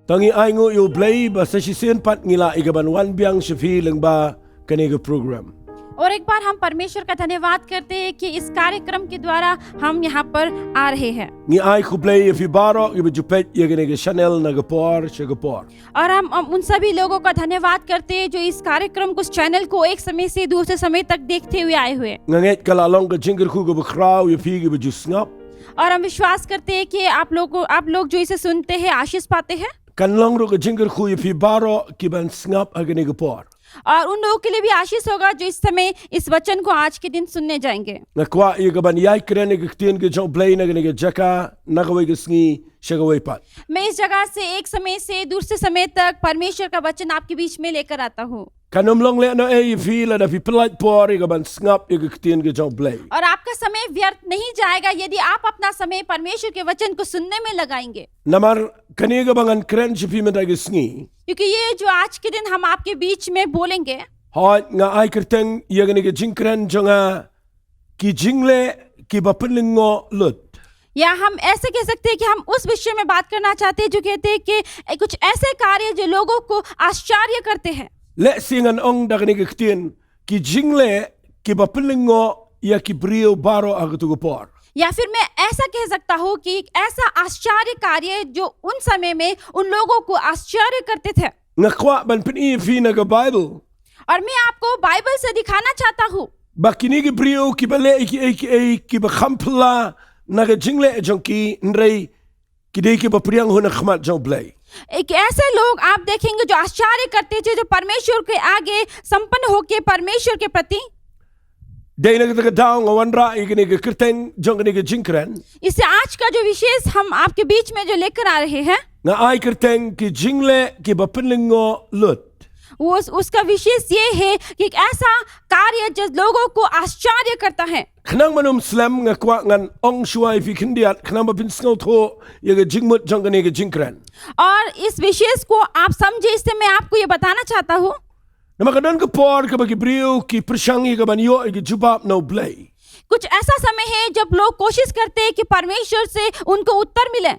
Tangi aingo yo play basta sisen pat ngila igaban wan biang shafi lengba kanega program. और एक बार हम परमेश्वर का धन्यवाद करते हैं कि इस कार्यक्रम के द्वारा हम यहाँ पर आ रहे हैं Ngi ai ku play if ibaro ibu jupet yaganega Chanel nagapor shagapor. और हम उन सभी लोगों का धन्यवाद करते हैं जो इस कार्यक्रम को, इस चैनल को एक समय से दूसरे समय तक देखते हुए आए हुए हैं। Nganget kalalong ka jinger ku ga kraw yo fi ibu jusngap. और हम विश्वास करते हैं कि आप लोग जो इसे सुनते हैं आशीष पाते हैं Kanlong ro ka jinger ku yo fi baro kiban snap aganega por. और उन लोगों के लिए भी आशीष होगा जो इस समय इस वचन को आज के दिन सुनने जाएंगे। Nakwa igaban yai krene ka tien ka jong play naganega jaka nagaway ka sngi shagaway pat. मैं इस जगह से एक समय से दूसरे समय तक परमेश्वर का वचन आपके बीच में लेकर आता हूँ Kanomlong le no e fi la da fi plait por igaban snap ka tien ka jong play. और आपका समय व्यर्थ नहीं जाएगा यदि आप अपना समय परमेश्वर के वचन को सुनने में लगाएंगे, Namar kanega bangan kren shafi mendaga sngi. क्योंकि ये जो आज के दिन हम आपके बीच में बोलेंगे Hoy nga ai kerteng yaganega jinkren jonga ki jingle ki bapenlingo lut. या हम ऐसे कह सकते हैं कि हम उस विषय में बात करना चाहते हैं जो कहते हैं कि कुछ ऐसे कार्य जो लोगों को आश्चर्य करते हैं Le singan ong daganega ktien ki jingle ki bapenlingo ya ki brio baro agtugopor. या फिर मैं ऐसा कह सकता हूँ कि एक ऐसा आश्चर्य कार्य जो उन समय में उन लोगों को आश्चर्य करते थे। Nga kwa ban peni fi naga Bible. और मैं आपको बाइबल से दिखाना चाहता हूँ Bakini ki brio ki bale ki bakhampla naga jingle jonki nrei ki de ki bapriang ho na khmat jong blay. एक ऐसे लोग आप देखेंगे जो आश्चर्य करते थे, जो परमेश्वर के आगे संपन्न होके परमेश्वर के प्रति Dei naga taga daw nga wanra iganega kerteng jonganega jinkren. इससे आज का जो विशेष हम आपके बीच में जो लेकर आ रहे हैं Nga ai kerteng ki jingle ki bapenlingo lut. वो उसका विशेष ये है कि एक ऐसा कार्य जो लोगों को आश्चर्य करता है। Khnang manum slam nga kwa ngan ong shuai fi kindiat khnang bapin sngaw tho yaga jingmut jonganega jinkren. और इस विशेष को आप समझे, इससे मैं आपको ये बताना चाहता हूँ Namakadan ka por ka bagi brio ki pershangi ka banyo ki jubab no blay. कुछ ऐसा समय है जब लोग कोशिश करते हैं कि परमेश्वर से उनको उत्तर मिले,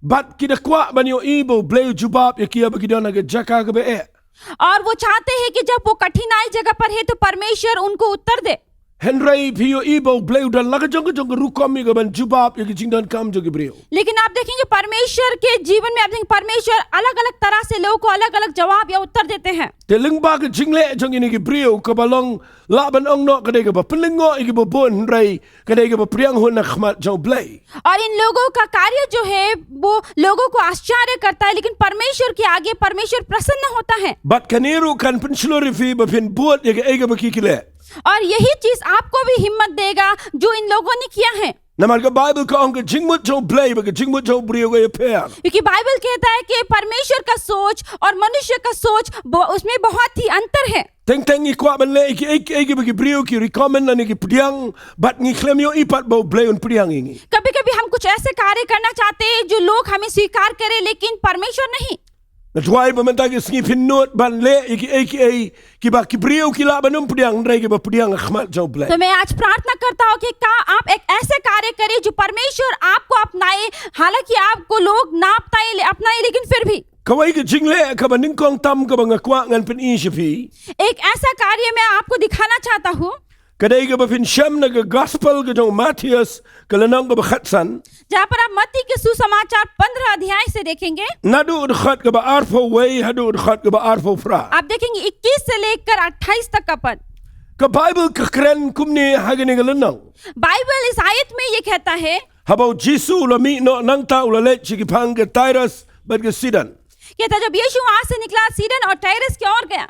Bat ki da kwa banyo ibo blay jubab ya ki bagi dana ka jaka ka be. और वो चाहते हैं कि जब वो कठिनाई जगह पर है तो परमेश्वर उनको उत्तर दे। Henry pio ibo blay da laga jonga jonga rukom ka ban jubab ya ki jingdan kam jo ki brio. लेकिन आप देखेंगे परमेश्वर के जीवन में आप देखेंगे परमेश्वर अलग अलग तरह से लोगों को अलग अलग जवाब या उत्तर देते हैं। Te lingba ka jingle jongini ki brio ka balong laban ong no ka de ka bapelingo ki bobon Henry ka de ka bapriang ho na khmat jo blay. और इन लोगों का कार्य जो है वो लोगों को आश्चर्य करता है, लेकिन परमेश्वर के आगे परमेश्वर प्रसन्न होता है। Bat kaniru kan penslori fi bapin buat ya ka ega bakikile. और यही चीज आपको भी हिम्मत देगा जो इन लोगों ने किया है, Namal ka Bible ka ong ka jingmut jo blay ba ka jingmut jo brio ka pair. क्योंकि बाइबल कहता है कि परमेश्वर का सोच और मनुष्य का सोच उसमें बहुत ही अंतर है। Teng teng i kwa ban le iki bagi brio ki recommend na ni ki priang bat ngi klem yo ipat bo blay un priang ingi. कभी कभी हम कुछ ऐसे कार्य करना चाहते हैं जो लोग हमें स्वीकार करें, लेकिन परमेश्वर नहीं। Na tuai ba menta ki sngi pinot ban le iki ki ba ki brio ki la banum priang ndrai ki ba priang khmat jo blay. तो मैं आज प्रार्थना करता हूँ कि क्या आप एक ऐसे कार्य करें जो परमेश्वर आपको अपनाए, हालांकि आपको लोग ना अपनाए लेकिन फिर भी Kawai ka jingle ka ba ningkong tam ka ba nga kwa ngan pen i shafi. एक ऐसा कार्य मैं आपको दिखाना चाहता हूँ Kadai ka ba fin sham na ka gospel ka jong Matthias ka lanang ka ba khatsan. जहाँ पर आप मत्ती के सुसमाचार 15 अध्याय से देखेंगे। Nadu ud khat ka ba arfo way hadu ud khat ka ba arfo fra. आप देखेंगे 21 से लेकर 28 तक का पद। Ka Bible ka kren kumni hagani ka lanang. Bible इस आयत में ये कहता है Habau Jisu la mi no nang ta ula le chiki pang ka Tyrus bat ka Sidon. कहता जब यीशु वहां से निकला सीडन और टायरस की ओर गया,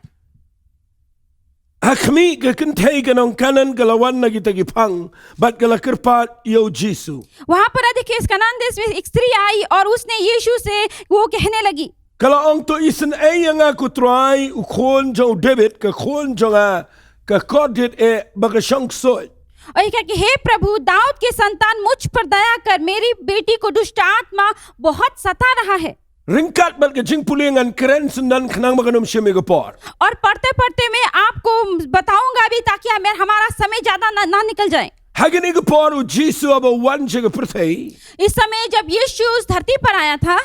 Hakmi ka kentay ka nong kanan ka lawan na kita ki pang bat ka la kerpat yo Jisu. वहां पर अधिक इस कनान देश में एक स्त्री आई और उसने यीशु से वो कहने लगी, Kala ong to isan ay nga ko try u khon jo David ka khon jo nga ka kodit e baga shang soy. और ये कहा कि हे प्रभु दाऊद के संतान मुझ पर दया कर, मेरी बेटी को दुष्ट आत्मा बहुत सता रहा है। Ringkat bat ka jing pulingan keren sendan khnang maganum shemi ka por. और पढ़ते पढ़ते मैं आपको बताऊंगा भी ताकि हमारा समय ज्यादा ना निकल जाए। Hagani ka por u Jisu aba wan chiga perthei. इस समय जब यीशु उस धरती पर आया था,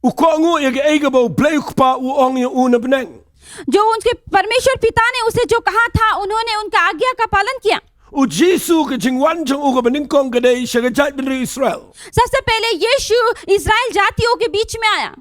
Ukongu ya ke eiga bau blay ukpa u ong ya una beneng. जो उनके परमेश्वर पिता ने उसे जो कहा था उन्होंने उनका आज्ञा का पालन किया। U Jisu ke jingwan jong u ke bening kong ke dei shagajat benri Israel. सबसे पहले यीशु इजराइल जातियों के बीच में आया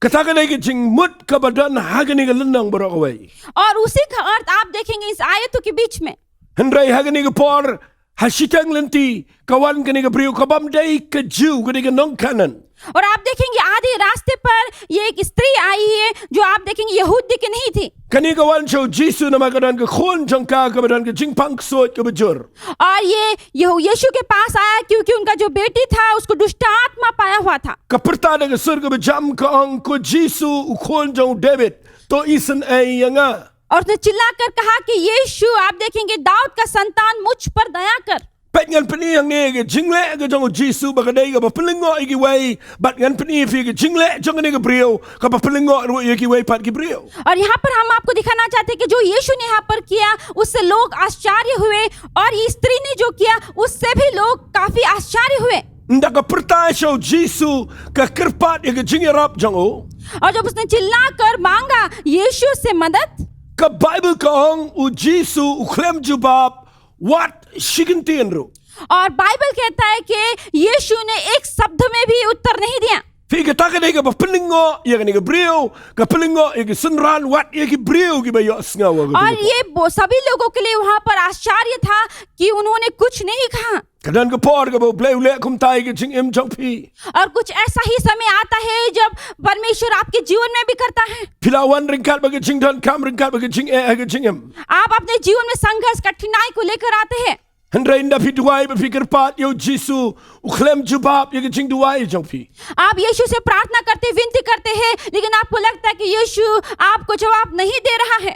Katakan dei ke jing mut ke badan hagani ke lendang borok away. और उसी का अर्थ आप देखेंगे इस आयतों के बीच में। Hendrai hagani ke por hasitang lenti kawan ke ni ke brio kabam dei ke Jew ke ni ke nong kanan. और आप देखेंगे आधे रास्ते पर ये एक स्त्री आई है जो आप देखेंगे यहूदी की नहीं थी Kani kawan show Jisu nama kadan ke khon jangka ke badan ke jing pang sot ke bejur. और ये यीशु के पास आया क्योंकि उनका जो बेटी था उसको दुष्ट आत्मा पाया हुआ था Kaperta de ke sur ke bejam ke ong ko Jisu u khon jong David to isen ai yanga. और उसने चिल्लाकर कहा कि यीशु आप देखेंगे दाऊद का संतान मुझ पर दया कर। Pat ngan peni yang ni ke jingle ke jong Jisu bakadai ke bapelingo iki wai bat ngan peni fi ke jingle jong ni ke brio ke bapelingo ru iki wai pat ke brio. और यहाँ पर हम आपको दिखाना चाहते हैं कि जो यीशु ने यहाँ पर किया उससे लोग आश्चर्य हुए और ये स्त्री ने जो किया उससे भी लोग काफी आश्चर्य हुए। Nda ke perta show Jisu ke kerpat ke jingerap jong o. और जब उसने चिल्लाकर मांगा यीशु से मदद Ke Bible ke ong u Jisu u klem jubab what shigintin ru. और बाइबल कहता है कि यीशु ने एक शब्द में भी उत्तर नहीं दिया। Fi ke taka dei ke bapelingo ya ke ni ke brio ke pelingo ya ke sunran what ya ke brio ke bayo sngawa ke. और ये सभी लोगों के लिए वहां पर आश्चर्य था कि उन्होंने कुछ नहीं कहा। Kadan ke por ke bau bleu le kum tai ke jing im jong pi. और कुछ ऐसा ही समय आता है जब परमेश्वर आपके जीवन में भी करता है। Pilawan ringkat bagi jing dan kam ringkat bagi jing ke jing im. आप अपने जीवन में संघर्ष कठिनाई को लेकर आते हैं Hendrai inda pi duai ba fikir pat yo Jisu u klem jubab ya ke jing duai jong pi. आप यीशु से प्रार्थना करते विनती करते हैं लेकिन आपको लगता है कि यीशु आपको जवाब नहीं दे रहा है।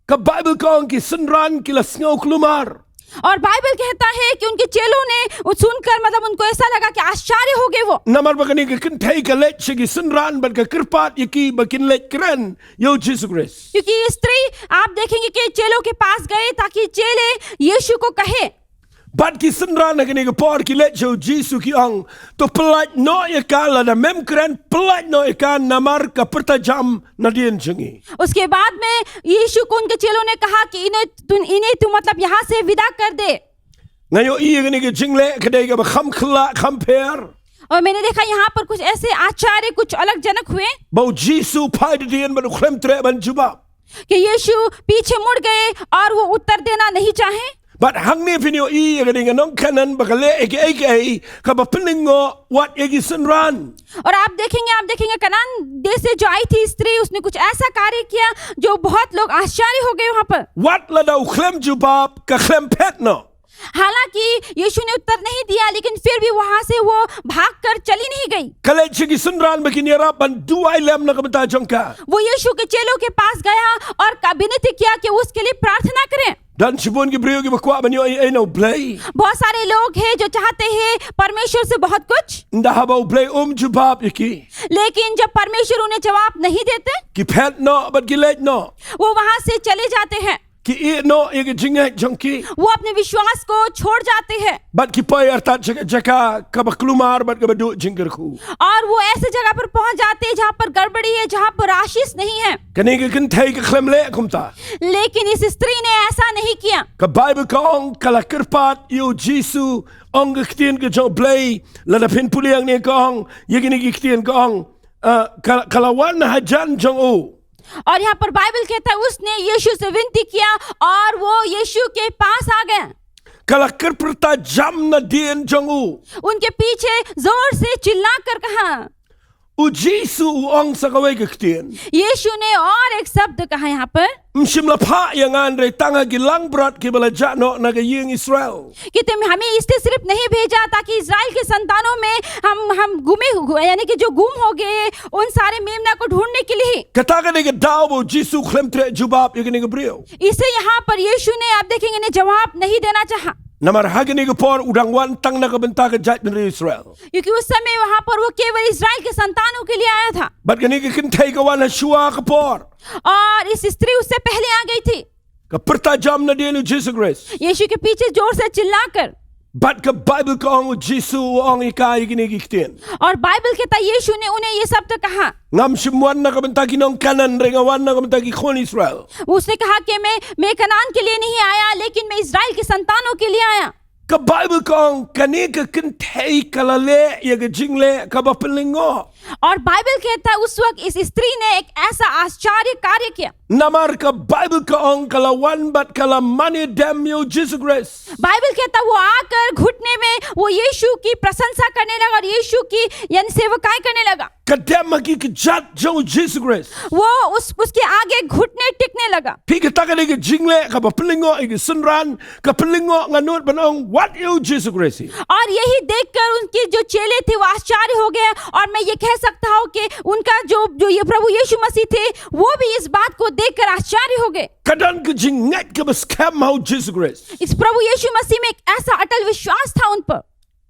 Ke Bible ke ong ki sunran ki la sngaw klumar. और बाइबल कहता है कि उनके चेलों ने सुनकर मतलब उनको ऐसा लगा कि आश्चर्य हो गए वो Namar bagani ke kentai ke lech ki sunran bat ke kerpat ya ki bakin lech keren yo Jesus Christ. क्योंकि ये स्त्री आप देखेंगे कि चेलों के पास गए ताकि चेले यीशु को कहे Bat ki sunran ke ni ke por ki lech yo Jesus ki ong to pelat no ya kala na mem keren pelat no ya kan namar ke pertajam na dien jengi. उसके बाद में यीशु को उनके चेलों ने कहा कि इन्हें तू मतलब यहाँ से विदा कर दे। Ngayo iya ke ni ke jingle ke dei ke ba kham khla kham per. और मैंने देखा यहाँ पर कुछ ऐसे आचार्य कुछ अलग जनक हुए Bau Jisu pai de dien ba klem tre ban jubab. कि यीशु पीछे मुड़ गए और वो उत्तर देना नहीं चाहे। But hang ni finyo iya ke ni nong kanan bakale eke ka ba pelingo what egi sunran. और आप देखेंगे कनान देश से जो आई थी स्त्री उसने कुछ ऐसा कार्य किया जो बहुत लोग आश्चर्य हो गए वहां पर। What la da klem jubab ka klem pet no. हालांकि यीशु ने उत्तर नहीं दिया लेकिन फिर भी वहां से वो भागकर चली नहीं गई। Kale chigi sunran bakin yarap ban duai lem na kabata jongka. वो यीशु के चेलों के पास गया और विनती किया कि उसके लिए प्रार्थना करें। Dan sibun ki brio ki bakwa ban yo ai no play. बहुत सारे लोग हैं जो चाहते हैं परमेश्वर से बहुत कुछ Nda haba play jubab yaki. लेकिन जब परमेश्वर उन्हें जवाब नहीं देते Ki pet no but ki lech no. वो वहां से चले जाते हैं। Ki e no egi jingek jongki. वो अपने विश्वास को छोड़ जाते हैं But ki pai artat jaka ka baklumar but ka badu jinggerku. और वो ऐसे जगह पर पहुंच जाते हैं जहां पर गड़बड़ी है जहां पर आशीष नहीं है। Kani ke kentai ke klem le kumta. लेकिन इस स्त्री ने ऐसा नहीं किया। Ka Bible ka ong kala kerpat yo Jisu ong ktien ke jong play la da pin puliang ni ka ong yegini ki ktien ka ong kalawan hajan jong o. और यहाँ पर बाइबल कहता है उसने यीशु से विनती किया और वो यीशु के पास आ गया। Kala kerperta jam na dien jong o. उनके पीछे जोर से चिल्लाकर कहा U Jisu u ong sa kawai ke ktien. यीशु ने और एक शब्द कहा यहाँ पर Mshimla pa yang andre tanga ki lang brat ki bala jano na ke ying Israel. कि तुम हमें इससे सिर्फ नहीं भेजा ताकि इजराइल के संतानों में हम गुमे हुए यानी कि जो गुम हो गए उन सारे मेमना को ढूंढने के लिए। Kataga ne ke dao bo Jisu klem tre jubab yegini ke brio. इसे यहाँ पर यीशु ने आप देखेंगे ने जवाब नहीं देना चाहा Namar hagini ke por udangwan tang na ke benta ke jat dari Israel. क्योंकि उस समय वहां पर वो केवल इजराइल के संतानों के लिए आया था But kani ke kentai ke wan shua ke por. और इस स्त्री उससे पहले आ गई थी Ke perta jam na dien u Jesus Christ. यीशु के पीछे जोर से चिल्लाकर। Bat ka Bible ka ang Jisu ang ika iginigiktin. और बाइबल कहता है यीशु ने उन्हें ये शब्द कहा, Ngam simuan na kabantagi ng kanan rengawan na kabantagi kon Israel. उसने कहा कि मैं कनान के लिए नहीं आया, लेकिन मैं इजराइल के संतानों के लिए आया। Ka Bible ka ang kanika kintay kalale yaga jingle kabapilingo. और बाइबल कहता है उस वक्त इस स्त्री ने एक ऐसा आश्चर्य कार्य किया। Namar ka Bible ka ang kalawan bat kalamani dem yo Jesus Christ. Bible कहता है वो आकर घुटने में वो यीशु की प्रशंसा करने लगा और यीशु की यानी सेवकाई करने लगा। Kadem magi kjat jo Jesus Christ. वो उसके आगे घुटने टिकने लगा। Pika tagani ka jingle kabapilingo igi sunran kapilingo nganut banong what yo Jesus Christ. और यही देखकर उनके जो चेले थे वो आश्चर्य हो गए, और मैं ये कह सकता हूँ कि उनका जो ये प्रभु यीशु मसीह थे वो भी इस बात को देखकर आश्चर्य हो गए। Kadan ka jinget ka baskam how Jesus Christ. इस प्रभु यीशु मसीह में एक ऐसा अटल विश्वास था उन पर।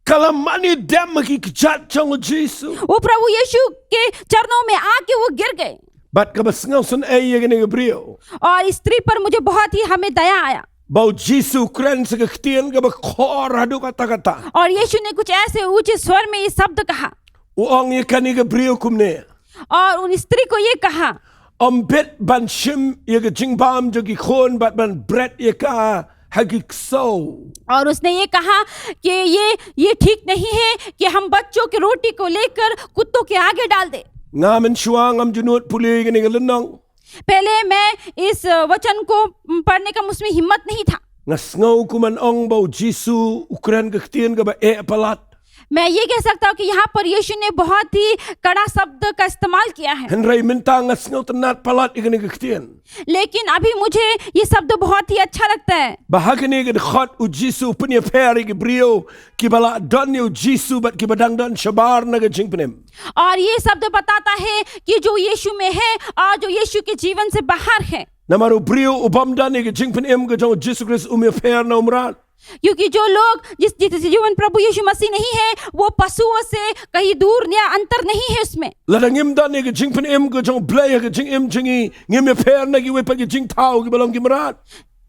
Kalamani dem magi kjat jo Jesus. वो प्रभु यीशु के चरणों में आके वो गिर गए। Bat ka basngaw sun ay yaga Gabriel. और इस स्त्री पर मुझे बहुत ही हमें दया आया, Bau Jesus Christ sa kaktian ka bakor hado kata-kata. और यीशु ने कुछ ऐसे ऊंचे स्वर में ये शब्द कहा, Uang yakani Gabriel kumne. और उन स्त्री को ये कहा, Bet ban shim yaga jingbam jogi khon bat ban bread yaka hagik so. और उसने ये कहा कि ये ठीक नहीं है कि हम बच्चों की रोटी को लेकर कुत्तों के आगे डाल दे। Ngamen shuang am junut puli gani galunong. पहले मैं इस वचन को पढ़ने का मुझमें हिम्मत नहीं था। Ngasngaw kuman ong bau Jesus Ukran kaktian ka ba palat. मैं ये कह सकता हूँ कि यहाँ पर यीशु ने बहुत ही कड़ा शब्द का इस्तेमाल किया है, Henry minta ngasngaw tanat palat igani kaktian. लेकिन अभी मुझे ये शब्द बहुत ही अच्छा लगता है। Bahagani gani khot u Jesus punya peri Gabriel ki bala don yo Jesus bat ki badang don shabar na ka jingpenem. और ये शब्द बताता है कि जो यीशु में है और जो यीशु के जीवन से बाहर है, Namaru brio ubam dan ni ka jingpenem ka jo Jesus Christ umya per na umran. क्योंकि जो लोग जिस जीवन प्रभु यीशु मसीह नहीं है वो पशुओं से कहीं दूर या अंतर नहीं है उसमें। Ladangim dan ni ka jingpenem ka jo blay ka jingem jingi ngim ya per na ki we pa ki jing tao ki balong ki marat.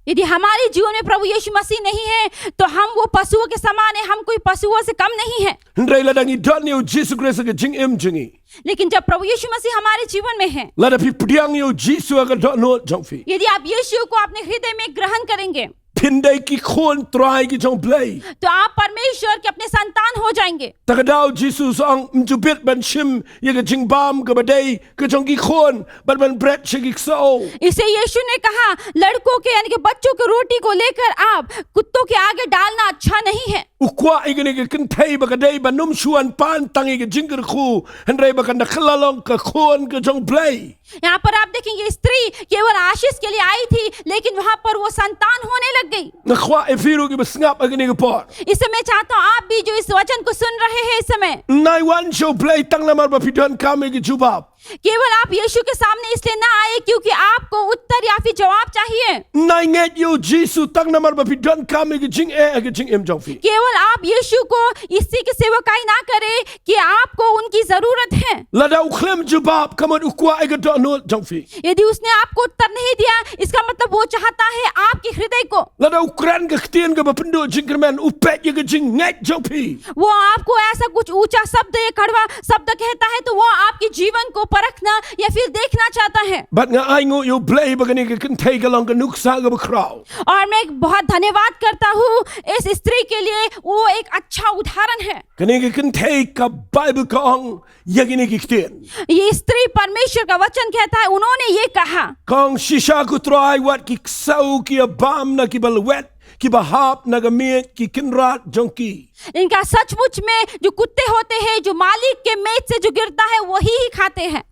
यदि हमारे जीवन में प्रभु यीशु मसीह नहीं है तो हम वो पशुओं के समान है, हम कोई पशुओं से कम नहीं है। Henry ladangi dan yo Jesus Christ ka jingem jingi. लेकिन जब प्रभु यीशु मसीह हमारे जीवन में है, Ladapi pudiang yo Jesus ka don no jongfi. यदि आप यीशु को अपने हृदय में ग्रहण करेंगे Pindai ki khon try ki jong blay. तो आप परमेश्वर के अपने संतान हो जाएंगे। Takadaw Jesus ang mjubit ban shim ye ka jingbam ka badai ka jong ki khon bat ban bread shigik so. इसे यीशु ने कहा, लड़कों के यानी कि बच्चों की रोटी को लेकर आप कुत्तों के आगे डालना अच्छा नहीं है। Ukwa igani ka kintay baka day banum shuan pan tangi ka jingger khu Henry baka nakhalalong ka khon ka jong blay. यहाँ पर आप देखेंगे स्त्री केवल आशीष के लिए आई थी, लेकिन वहां पर वो संतान होने लग गई। Nakhwa efiru ki basngap agani ka por. इस समय चाहता हूँ आप भी जो इस वचन को सुन रहे हैं इस समय, Nai wan show blay tang lamar ba pidon kami ki jubab. केवल आप यीशु के सामने इसलिए ना आए क्योंकि आपको उत्तर या फिर जवाब चाहिए। Nai nget yo Jesus tang lamar ba pidon kami ki jing ka jing em jong fi. केवल आप यीशु को इसी की सेवकाई ना करें कि आपको उनकी जरूरत है। Lada ukhlem jubab kamot ukwa iga don no jong fi. यदि उसने आपको उत्तर नहीं दिया, इसका मतलब वो चाहता है आपके हृदय को। Lada ukran ka ktien ka ba pendo jingkerman upet ye ka jing nget jong fi. वो आपको ऐसा कुछ ऊंचा शब्द या कड़वा शब्द कहता है तो वो आपके जीवन को परखना या फिर देखना चाहता है। Bat nga ay ngo yo blay bagani ka kintay ka lang ka nuksa ka ba kraw. और मैं बहुत धन्यवाद करता हूँ इस स्त्री के लिए, वो एक अच्छा उदाहरण है। Kani ka kintay ka Bible ka ang yagini ki ktien. ये स्त्री परमेश्वर का वचन कहता है, उन्होंने ये कहा Kang shisha ko try wat ki ksau ki abam na ki balwet ki bahap na gamit ki kinrat jongki. इनका सचमुच में जो कुत्ते होते हैं जो मालिक के मेज से जो गिरता है वही ही खाते हैं।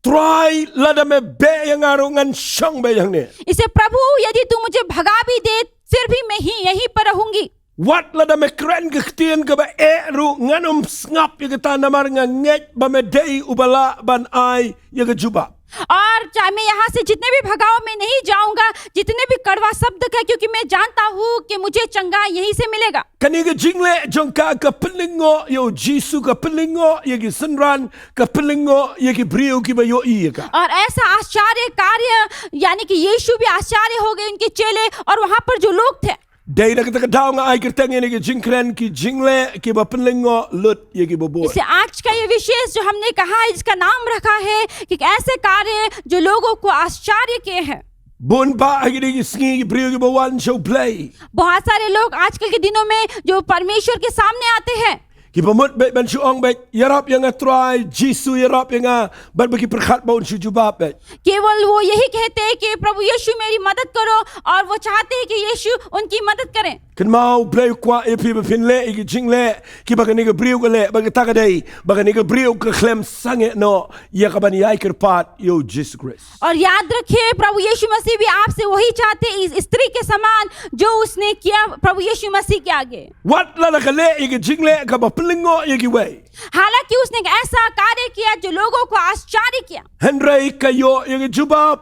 Try lada me be yang arungan shang be yang ne. इसे प्रभु यदि तू मुझे भगा भी दे फिर भी मैं ही यहीं पर रहूंगी। Wat lada me kren ka ktien ka ba ru nganum ngap ye ka tanamar nga nget ba me day ubala ban ay ye ka juba. और चाहे मैं यहाँ से जितने भी भगाओ मैं नहीं जाऊंगा, जितने भी कड़वा शब्द का, क्योंकि मैं जानता हूँ कि मुझे चंगा यहीं से मिलेगा। Kani ka jingle jongka ka pelingo yo Jesus ka pelingo ye ki sunran ka pelingo ye ki brio ki ba yo i ka. और ऐसा आश्चर्य कार्य यानी कि यीशु भी आश्चर्य हो गए, उनके चेले और वहां पर जो लोग थे। Day na kita kadaw nga ay kirtang ini ki jingkren ki jingle ki bapenlengo lut ye ki bobo. इससे आज का ये विशेष जो हमने कहा है, जिसका नाम रखा है कि एक ऐसे कार्य जो लोगों को आश्चर्य किए हैं। Bun ba agini ki singi ki brio ki bawan show play. बहुत सारे लोग आजकल के दिनों में जो परमेश्वर के सामने आते हैं, Ki pamut bet ben shuong bet yarap yang atrai Jisu yarap yang bet bagi perkhat baun shu jubab bet. केवल वो यही कहते हैं कि प्रभु यीशु मेरी मदद करो, और वो चाहते हैं कि यीशु उनकी मदद करें। Kan mau play kwa e pi bepin le ki jingle ki bagani ka brio ka le bagi takadai bagani ka brio ka klem sange no ya ka bani ai kirpat yo Jesus Christ. और याद रखिए, प्रभु यीशु मसीह भी आपसे वही चाहते हैं, इस स्त्री के समान जो उसने किया प्रभु यीशु मसीह के आगे। Wat la ka le ki jingle ka bapelingo ye ki way. हालांकि उसने एक ऐसा कार्य किया जो लोगों को आश्चर्य किया, Henry ka yo ye ki jubab.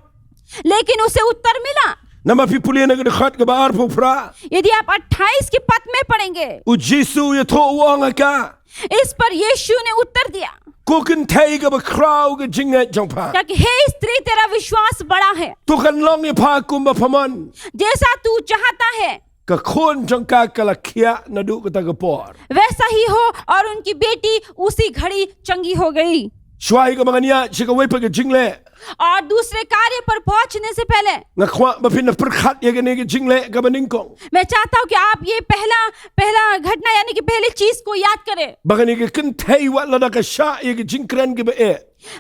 लेकिन उसे उत्तर मिला। Nama pi pulia na ka khat ka baar pufra. यदि आप 28 के पद में पढ़ेंगे, U Jisu ye tho uang ka. इस पर यीशु ने उत्तर दिया, Ko kan thai ka ba kraw ka jingle jongpa. कि हे स्त्री, तेरा विश्वास बड़ा है, Tu kan long ye pa kumba paman. जैसा तू चाहता है Ka khon jongka ka la kia na du ka ta ka por. वैसा ही हो। और उनकी बेटी उसी घड़ी चंगी हो गई। Shwai ka mga niya chika way pa ka jingle. और दूसरे कार्य पर पहुंचने से पहले Nga khwa ba pin na perkhat ye ka ni ka jingle ka baningkong. मैं चाहता हूं कि आप ये पहला घटना यानी कि पहली चीज को याद करें। Bagani ka kan thai wat la da ka sha ye ka jingkren ka ba e.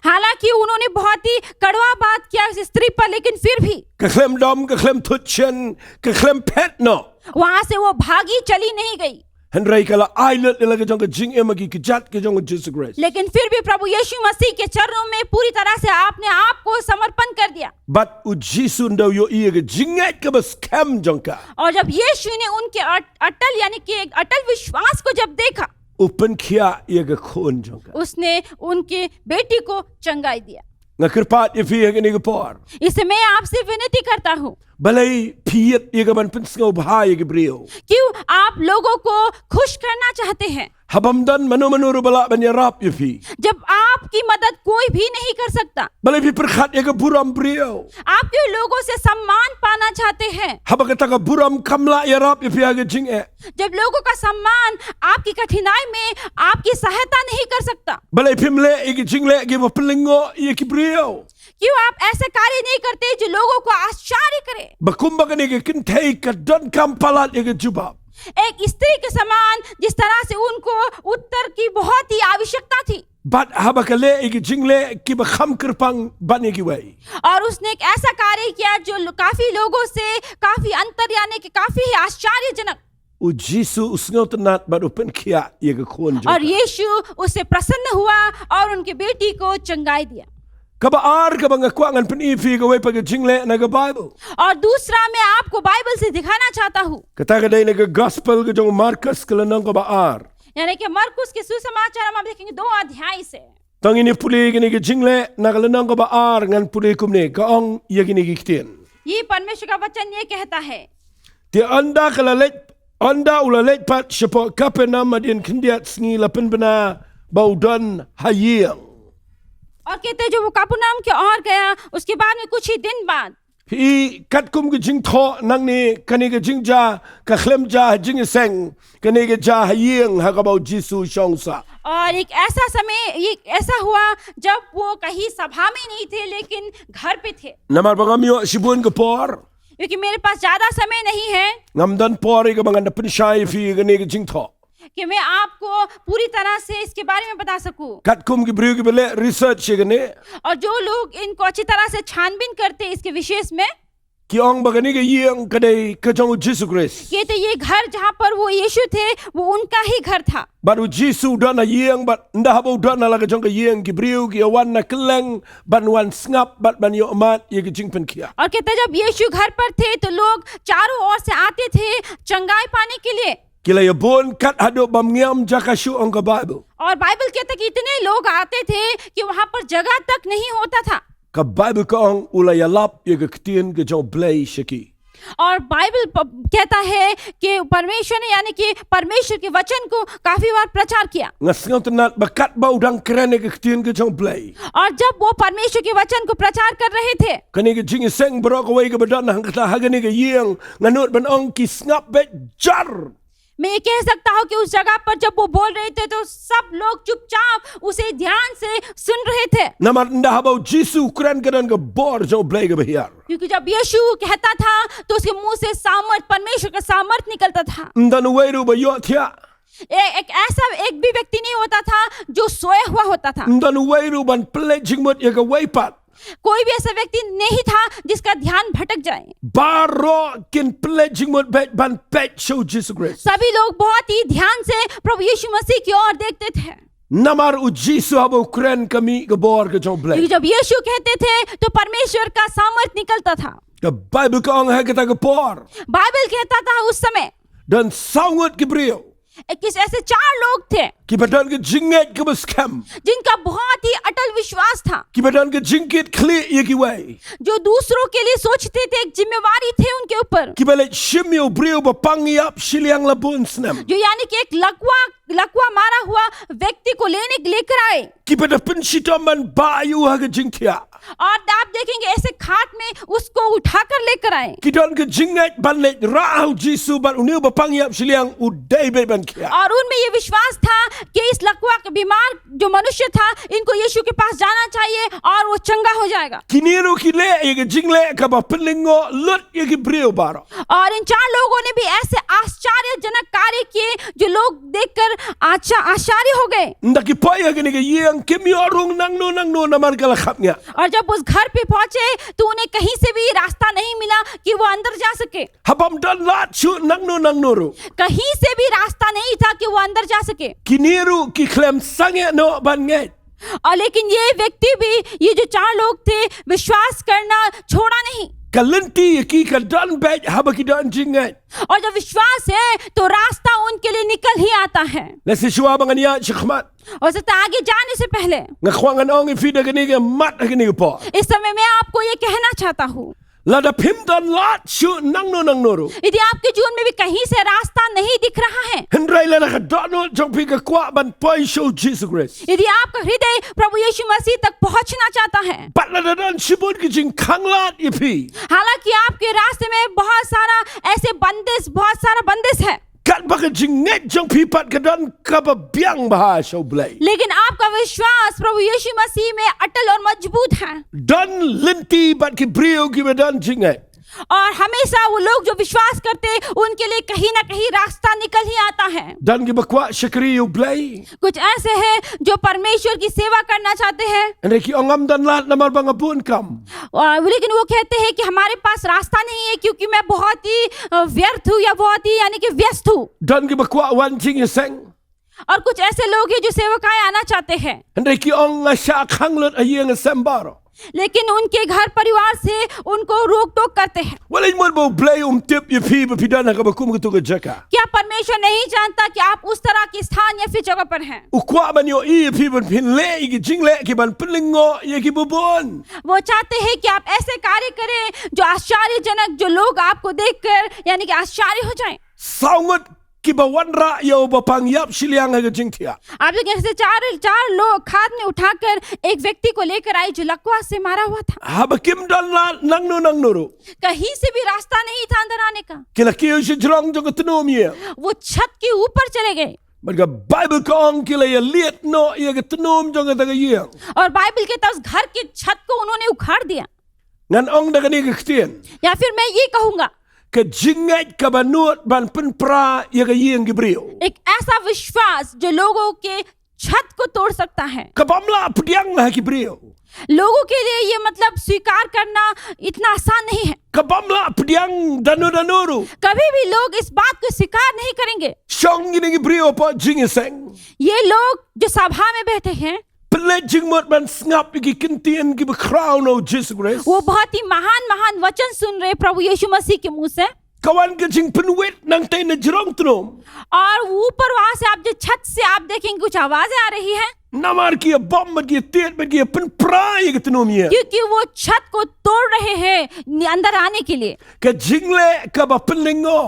हालांकि उन्होंने बहुत ही कड़वा बात किया इस स्त्री पर, लेकिन फिर भी Ka klem dom ka klem tutchen ka klem pet no. वहां से वो भागी चली नहीं गई, Henry ka la ailet la ka jong ka jing e ma ki kijat ka jong Jesus Christ. लेकिन फिर भी प्रभु यीशु मसीह के चरणों में पूरी तरह से आपने आप को समर्पण कर दिया। But u Jisu ndo yo ye ka jinget ka ba scam jong ka. और जब यीशु ने उनके अटल यानी कि एक अटल विश्वास को जब देखा, Open kia ye ka khon jong ka. उसने उनके बेटी को चंगाई दिया। Nga kirpat ye fi ye ka ni ka por. इससे मैं आपसे विनती करता हूँ, Balay piyet ye ka ban pinsngaw bha ye ka brio. क्यों आप लोगों को खुश करना चाहते हैं Habamdan manu bala ban ye rap ye fi. जब आपकी मदद कोई भी नहीं कर सकता। Balay fi perkhat ye ka buram brio. आप क्यों लोगों से सम्मान पाना चाहते हैं Habakata ka buram kamla ye rap ye fi ye ka jing e. जब लोगों का सम्मान आपकी कठिनाई में आपकी सहायता नहीं कर सकता? Balay pimle ye ka jingle ye ba pelingo ye ki brio. क्यों आप ऐसे कार्य नहीं करते जो लोगों को आश्चर्य करे? Bakumba ka ni ka kintai ka don kampalat ye ka jubab. एक स्त्री के समान जिस तरह से उनको उत्तर की बहुत ही आवश्यकता थी, But habakale ye ka jingle ki ba kham kirpang ban ye ki way. और उसने एक ऐसा कार्य किया जो काफी लोगों से काफी अंतर यानी कि काफी ही आश्चर्यजनक। U Jisu usngaw tanat ba open kia ye ka khon और jong. यीशु उससे प्रसन्न हुआ और उनकी बेटी को चंगाई दिया। Ka ba ar ka ba nga kwangan pani fi ka way pa ka jingle na ka Bible. और दूसरा मैं आपको बाइबल से दिखाना चाहता हूँ, Kata ka day na ka gospel ka jong Marcus ka lanang ka ba ar. यानी कि मरकुस के सुसमाचार हम आप देखेंगे 2 अध्याय से। Tang ini puli ka ni ka jingle na ka lanang ka ba ar ngan puli kumne ka ong ye ki ni kiktin. ये परमेश्वर का वचन ये कहता है, Ti anda ka lalet anda ulalet pat siapa kapena madin kindiat sngi lapen bena baudan hayang. और कहते हैं जो वो कापुनाम के और गया, उसके बाद में कुछ ही दिन बाद Hi kat kum ka jing tho nang ni kani ka jing ja ka khlem ja jing seng kani ka ja hayang ha ka bau Jisu shongsa. और एक ऐसा समय ये ऐसा हुआ जब वो कहीं सभा में नहीं थे लेकिन घर पे थे। Namar bangamyo sibun ka por. क्योंकि मेरे पास ज्यादा समय नहीं है Ngamdan por ka banganda pinshai fi kani ka jing tho. कि मैं आपको पूरी तरह से इसके बारे में बता सकूं। Kat kum ki brio ki bele research ye kani. और जो लोग इनको अच्छी तरह से छानबीन करते हैं इसके विशेष में, Ki ong bagani ka yeng kadai ka jong Jisu Christ. कहते ये घर जहाँ पर वो यीशु थे वो उनका ही घर था। Baru Jisu dana yeng bat ndah bau dana la ka jong ka yeng ki brio ki awan na keleng ban wan snap bat ban yo amat ye ki jing pen kia. और कहते जब यीशु घर पर थे तो लोग चारों ओर से आते थे चंगाई पाने के लिए। Kila ya bon kat hado bam ngiam jakashu ong ka Bible. और बाइबल कहता कि इतने लोग आते थे कि वहां पर जगह तक नहीं होता था। Ka Bible ka ong ula ya lap ye ka ktien ka jong blay shaki. और बाइबल कहता है कि परमेश्वर ने यानी कि परमेश्वर के वचन को काफी बार प्रचार किया। Ngasngau tenat bakat bau dang keren ke ktien ke jong play. और जब वो परमेश्वर के वचन को प्रचार कर रहे थे, Kani ke jing seng brok away ke badan hang kata hagani ke yeng nganut ban ong ki snap bet jar. मैं ये कह सकता हूँ कि उस जगह पर जब वो बोल रहे थे तो सब लोग चुपचाप उसे ध्यान से सुन रहे थे, Namar ndah bau Jisu keren ke dan ke bor jong play ke biar. क्योंकि जब यीशु कहता था तो उसके मुंह से सामर्थ, परमेश्वर का सामर्थ निकलता था। Ndan weiru ba yo thia. एक ऐसा एक भी व्यक्ति नहीं होता था जो सोया हुआ होता था। Ndan weiru ban play jing mot ye ke weipat. कोई भी ऐसा व्यक्ति नहीं था जिसका ध्यान भटक जाए। Baro kin play jing mot bet ban pet show Jesus Christ. सभी लोग बहुत ही ध्यान से प्रभु यीशु मसीह की ओर देखते थे, Namar u Jisu abo keren kami ke bor ke jong play. क्योंकि जब यीशु कहते थे तो परमेश्वर का सामर्थ निकलता था। Ke Bible ka ong ha kita ke bor. Bible कहता था उस समय Dan sangut ke brio. किस ऐसे 4 लोग थे Ki badan ke jinget ke beskem. जिनका बहुत ही अटल विश्वास था, Ki badan ke jingkit clear ye ki way. जो दूसरों के लिए सोचते थे, एक जिम्मेवारी थे उनके ऊपर, Ki balet shimyo brio ba pangiap shiliang labun snem. जो यानी कि एक लकवा मारा हुआ व्यक्ति को लेकर आए। Ki bada penshita man bayu ha ke jingtia. और आप देखेंगे ऐसे खाट में उसको उठाकर लेकर आए, Ki dan ke jinget ban let rau Jisu ban uniu ba pangiap shiliang u David ban kia. और उनमें ये विश्वास था कि इस लकवा के बीमार जो मनुष्य था, इनको यीशु के पास जाना चाहिए और वो चंगा हो जाएगा। Ki niru ki le ye ke jingle ka ba pelingo lut ye ki brio baro. और इन 4 लोगों ने भी ऐसे आश्चर्यजनक कार्य किए जो लोग देखकर आश्चर्य हो गए। Nda ki paya ke ni ke yang kemiorung nang no namar kala khapnya. और जब उस घर पे पहुंचे तो उन्हें कहीं से भी रास्ता नहीं मिला कि वो अंदर जा सके, Habam dan lat chu nang no ru. कहीं से भी रास्ता नहीं था कि वो अंदर जा सके। Ki niru ki klem sange no ban nget. और लेकिन ये व्यक्ति भी, ये जो 4 लोग थे, विश्वास करना छोड़ा नहीं। Kalenti ki ka dan bet haba ki dan jinget. और जब विश्वास है तो रास्ता उनके लिए निकल ही आता है। Lesi shwa bangan ya shikhmat. और सकता आगे जाने से पहले Ngkhwangan ong ifida ke ni ke mat ke ni ke po. इस समय मैं आपको ये कहना चाहता हूँ, Lada pim dan lat chu nang no ru. यदि आपके जीवन में भी कहीं से रास्ता नहीं दिख रहा है, Hendrai la ka donut jong pi ke kwa ban poi show Jesus Christ. यदि आपका हृदय प्रभु यीशु मसीह तक पहुंचना चाहता है, Pat la dan shibut ki jing khang lat ipi. हालांकि आपके रास्ते में बहुत सारा बंदिश है, Kat ba ke jing net jong pi pat ke dan ka ba biang bah show blai. लेकिन आपका विश्वास प्रभु यीशु मसीह में अटल और मजबूत है। Dan lenti bat ki brio ki ba dan jinget. और हमेशा वो लोग जो विश्वास करते हैं उनके लिए कहीं ना कहीं रास्ता निकल ही आता है। Dan ki ba kwa shakri u blai. कुछ ऐसे हैं जो परमेश्वर की सेवा करना चाहते हैं, Hendrai ki ongam dan lat namar bang apun kam. लेकिन वो कहते हैं कि हमारे पास रास्ता नहीं है क्योंकि मैं बहुत ही व्यर्थ हूँ या बहुत ही यानी कि व्यस्त हूँ। Dan ki ba kwa wan jing seng. और कुछ ऐसे लोग हैं जो सेवकाएं आना चाहते हैं, Hendrai ki ong sha khang lut ayeng sembaro. लेकिन उनके घर परिवार से उनको रोक टोक करते हैं। Walay mo bo blay tip ye pi ba pidana ka ba kum ko to jaka. क्या परमेश्वर नहीं जानता कि आप उस तरह के स्थान या फिर जगह पर हैं? U kwa ban yo i pi ban pin le ki jing le ki ban pelingo ye ki bubon. वो चाहते हैं कि आप ऐसे कार्य करें जो आश्चर्यजनक, जो लोग आपको देखकर यानी कि आश्चर्य हो जाएं। Saungut ki ba wan ra yo ba pang yap shiliang ha jing tia. आप लोग ऐसे 4 लोग खाद में उठाकर एक व्यक्ति को लेकर आए जो लकवा से मारा हुआ था। Ha ba kim dan la nang no ru. कहीं से भी रास्ता नहीं था अंदर आने का। Kila ki yo shi jrong jong tnom ye. वो छत के ऊपर चले गए But Bible ka ong kila ye liet no ye ke tnom jong ta ga ye. और बाइबल के उस घर के छत को उन्होंने उखाड़ दिया। Ngan ong da ga ni ke ktien. या फिर मैं ये कहूंगा, Ke jinget ka banut ban pen pra ye ga yeng ki brio. एक ऐसा विश्वास जो लोगों के छत को तोड़ सकता है। Ka bamla pdiang ha ki brio. लोगों के लिए ये मतलब स्वीकार करना इतना आसान नहीं है। Ka bamla pdiang danuru. कभी भी लोग इस बात को स्वीकार नहीं करेंगे। Shong ni ki brio pa jing seng. ये लोग जो सभा में बैठे हैं, Pele jing mot ban snap ki kintien ki ba crown o Jesus Christ. वो बहुत ही महान वचन सुन रहे प्रभु यीशु मसीह के मुंह से। kawan ke jing penwit nang tay na jerong trom और ऊपर वहां से आप जो छत से आप देखेंगे कुछ आवाजें आ रही है, namar ki bom mat ki tet mat ki pen prai ke tnom ye क्योंकि वो छत को तोड़ रहे हैं अंदर आने के लिए। ka jingle ka ba penlingo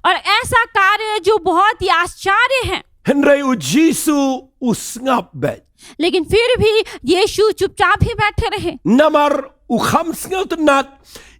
और ऐसा कार्य जो बहुत ही आश्चर्य है, henry u jisu usngap bet लेकिन फिर भी यीशु चुपचाप ही बैठे रहे। namar u kham sngaut nat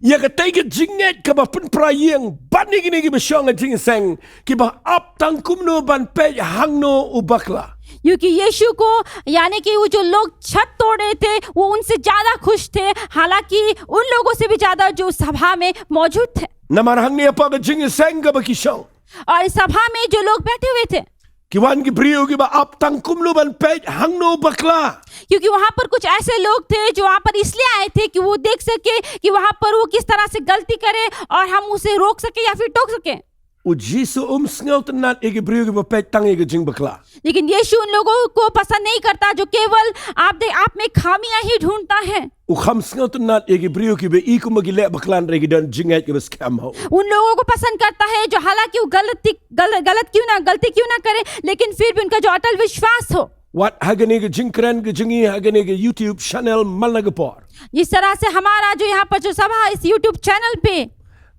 ya ka tay ke jinget ka ba pen prayeng ban ni ki ba shong jing sang ki ba ap tang kumno ban pe hangno u bakla क्योंकि यीशु को यानी कि वो जो लोग छत तोड़ रहे थे वो उनसे ज्यादा खुश थे, हालांकि उन लोगों से भी ज्यादा जो सभा में मौजूद थे। namar hangni apa ka jing sang ka ba ki shong और इस सभा में जो लोग बैठे हुए थे, kiwan ki brio ki ba ap tang kumno ban pe hangno bakla क्योंकि वहां पर कुछ ऐसे लोग थे जो वहां पर इसलिए आए थे कि वो देख सके कि वहां पर वो किस तरह से गलती करे और हम उसे रोक सके या फिर टोक सके। u jisu sngaut nat e ki brio ki ba pe tang e ki jing bakla लेकिन यीशु उन लोगों को पसंद नहीं करता जो केवल आप में खामियां ही ढूंढता है। u kham sngaut nat e ki brio ki be i ku ma ki le baklan re ki dan jinget ki ba scam ho उन लोगों को पसंद करता है जो हालांकि वो गलत गलती क्यों ना करे, लेकिन फिर भी उनका जो अटल विश्वास हो। what hagane ki jingkran ki jingi hagane ki youtube channel malagapor जिस तरह से हमारा जो यहाँ पर जो सभा इस यूट्यूब चैनल पे,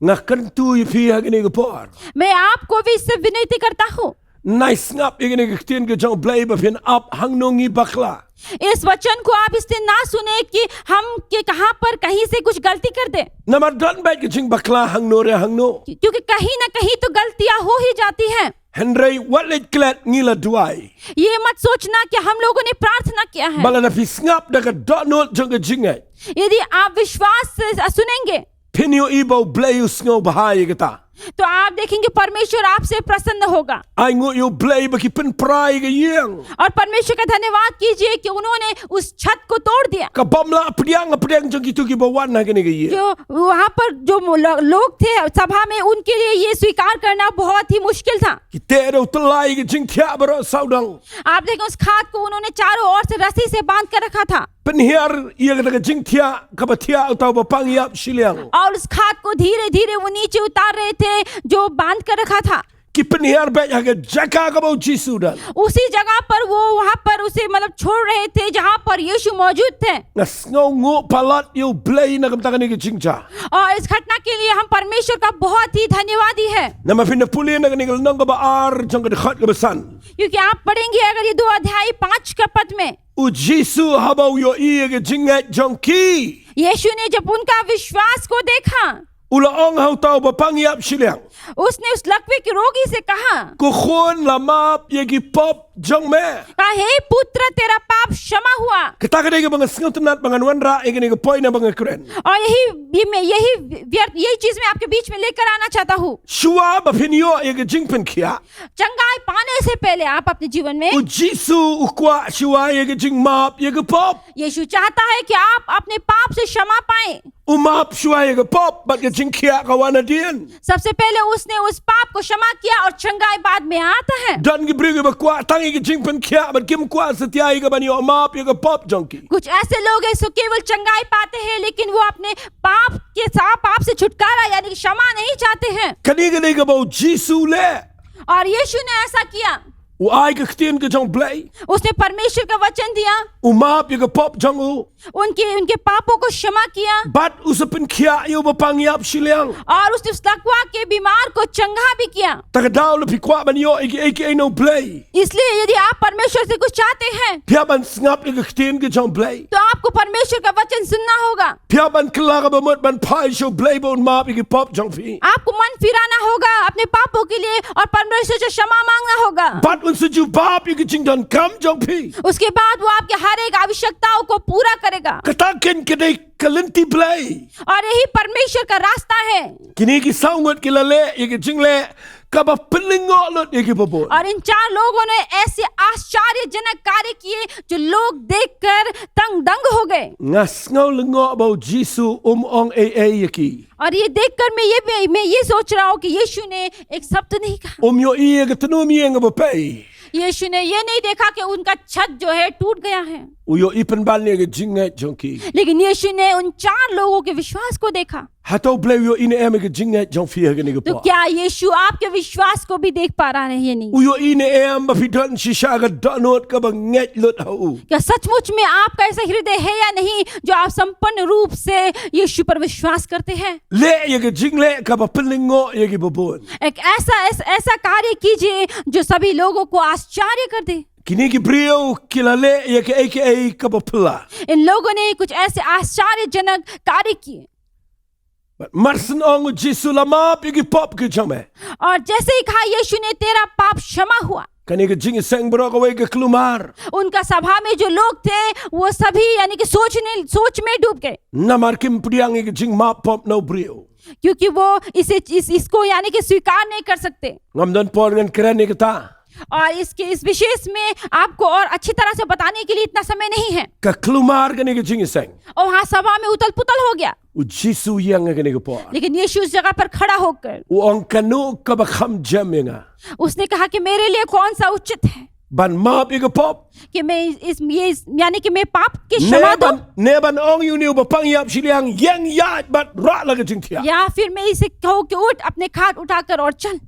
ngakan tu fi hagane ki por मैं आपको भी इससे विनती करता हूँ, nice ngap e ki ktien ki jong blai ba phin up hangnongi bakla इस वचन को आप इससे ना सुने कि हम के कहाँ पर कहीं से कुछ गलती कर दे, namar don ba ki jing bakla hangno re hangno क्योंकि कहीं ना कहीं तो गलतियां हो ही जाती हैं। henry what let klat ngila duai ये मत सोचना कि हम लोगों ने प्रार्थना किया है। bala na fi ngap da ka donol jong ki jinget यदि आप विश्वास से सुनेंगे phin yo ibo blai u sngo bahai ki ta तो आप देखेंगे परमेश्वर आपसे प्रसन्न होगा। ai ngo yo blai ba ki pen prai ki yeng और परमेश्वर का धन्यवाद कीजिए कि उन्होंने उस छत को तोड़ दिया। ka bamla apdiang jong ki tu ki ba wan hagane ki ye जो वहां पर जो लोग थे सभा में, उनके लिए ये स्वीकार करना बहुत ही मुश्किल था। ki te ro tlai ki jing thya baro saudang आप देखें उस खाद को उन्होंने चारों ओर से रस्सी से बांध कर रखा था penhiar ia ka jing thya ka ba thya utaw ba pang yap shiliang और उस खाद को धीरे धीरे वो नीचे उतार रहे थे जो बांध कर रखा था। ki penhiar ba ya ka jaka ka ba jisu dan उसी जगह पर वो वहां पर उसे मतलब छोड़ रहे थे जहां पर यीशु मौजूद थे। na sngo ngo palat yo blai na kam ta ka ni ki jingcha और इस घटना के लिए हम परमेश्वर का बहुत ही धन्यवादी है, na ma phin puli na ka ni nang ka ba ar jong ka khat ka ba san क्योंकि आप पढ़ेंगे अगर ये 2 अध्याय 5 के पद में, u jisu haba yo i ka jingat jong ki यीशु ने जब उनका विश्वास को देखा, ula ong hau taw ba pang yap shiliang उसने उस लकवे के रोगी से कहा, ko khon la map ye ki pop jong me हे पुत्र तेरा पाप क्षमा हुआ। kita ka ni ka bang sngo nat bang wan ra e ka ni ka poi na bang kren और यही चीज मैं आपके बीच में लेकर आना चाहता हूँ। shua ba phin yo ye ka jing pen khia चंगाई पाने से पहले आप अपने जीवन में, u jisu u kwa shua ye ka jing map ye ka pop यीशु चाहता है कि आप अपने पाप से क्षमा पाएं। u map shua ye ka pop ba ka jing khia ka wana dien सबसे पहले उसने उस पाप को क्षमा किया और चंगाई बाद में आता है। dan ki bring ba kwa tang ki jing pen khia ba kim kwa satya ye ka ban yo map ye ka pop jong ki कुछ ऐसे लोग हैं जो केवल चंगाई पाते हैं लेकिन वो अपने पाप से छुटकारा यानी कि क्षमा नहीं चाहते हैं। kani ka ni ka ba jisu le और यीशु ने ऐसा किया, u ai ka ktien ka jong blai उसने परमेश्वर का वचन दिया, u map ye ka pop jong u उनके पापों को क्षमा किया bat u sa pen khia yo ba pang yap shiliang और उसने उस लकवा के बीमार को चंगा भी किया। ta ka daw le pi kwa ban yo e ki no blai इसलिए यदि आप परमेश्वर से कुछ चाहते हैं pia ban ngap ye ka ktien ka jong blai तो आपको परमेश्वर का वचन सुनना होगा, pia ban kla ka ba mot ban pai sho blai ba un map ye ki pop jong fi आपको मन फिराना होगा अपने पापों के लिए और परमेश्वर से क्षमा मांगना होगा। bat un su ju bap ye ki jing dan kam jong fi उसके बाद वो आपके हर एक आवश्यकताओं को पूरा करेगा katakin ka dai kalenti blai और यही परमेश्वर का रास्ता है। kini ki saungot ki lale ye ki jing le ka ba pelingo lot ye ki bobo और इन 4 लोगों ने ऐसे आश्चर्यजनक कार्य किए जो लोग देखकर तंग दंग हो गए। ngas ngau lengo ba jisu ong ye ki और ये देखकर मैं ये सोच रहा हूँ कि यीशु ने एक शब्द नहीं कहा, yo i ka tanu mi nga ba pai यीशु ने ये नहीं देखा कि उनका छत जो है टूट गया है। Uyo ipan ban ni ke jingat jongki. लेकिन यीशु ने उन 4 लोगों के विश्वास को देखा। Hato blay yo ine em ke jingat jong fia ke ni ke तो po. क्या यीशु आपके विश्वास को भी देख पा रहा है या नहीं? Uyo ine em ba pidon shisha ka donot ka ba nget lut hau. क्या सचमुच में आपका ऐसा हृदय है या नहीं जो आप संपूर्ण रूप से यीशु पर विश्वास करते हैं? Le ye ke jingle ka ba pelingo ye ke bobon. एक ऐसा कार्य कीजिए जो सभी लोगों को आश्चर्य कर दे। Kini ki brio kilale ye ke aka ka ba pula. इन लोगों ने कुछ ऐसे आश्चर्यजनक कार्य किए Marsen ongu Jesu lama ye ke pop ke jame. और जैसे ही कहा यीशु ने तेरा पाप क्षमा हुआ। Kani ke jing sang bro ka we ke klumar. उनका सभा में जो लोग थे वो सभी यानी कि सोच में डूब गए, Namar kim priang ye ke jing ma pop no brio. क्योंकि वो इसको यानी कि स्वीकार नहीं कर सकते। Ngam don por ngan keren ni kata. और इस विशेष में आपको और अच्छी तरह से बताने के लिए इतना समय नहीं है। Ka klumar kani ke jing sang. और वहाँ सभा में उथल पुथल हो गया, U Jesu yang kani ke por. लेकिन यीशु उस जगह पर खड़ा होकर U ong kanu ka ba kham jam nga. उसने कहा कि मेरे लिए कौन सा उचित है Ban map ye ke pop. कि मैं ये यानी कि मैं पाप की क्षमा दूं, Neban ong yu niu ba pang yap siliang yang ya bat ra la ke jing tia. या फिर मैं इसे कहूँ कि उठ अपने खाट उठाकर और चल,